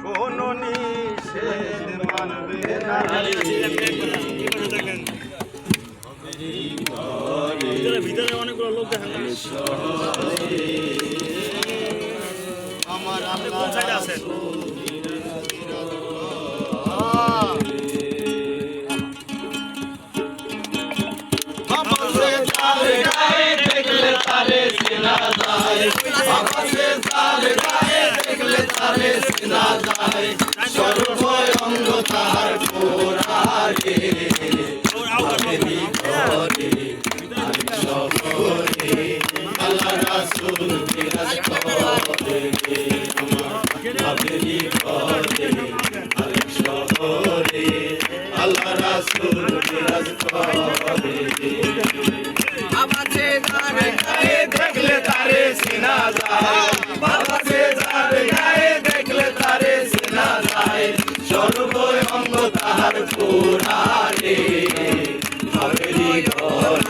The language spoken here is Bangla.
কোন নিষেধ মানবে না ভিতরে অনেকগুলো লোক দেখেন আমার আপনি কোন সাইডে আছেন? দেখলে তারে চেনা যায় আকাশে তার গায়ে দেখলে তারে চেনা যায় সর্বঙ্গ তার কোরারে আল্লাহ রাসূল বিরাজ করে আবেলি করে আলেক শহরে আল্লাহ রাসূল বিরাজ করে বাবাতে তার গায়ে দেখলে তারে চেনা যায় বাবাতে তার গায়ে দেখলে তারে চেনা যায় সর্বঙ্গ তাহার কোরারে আবেলি করে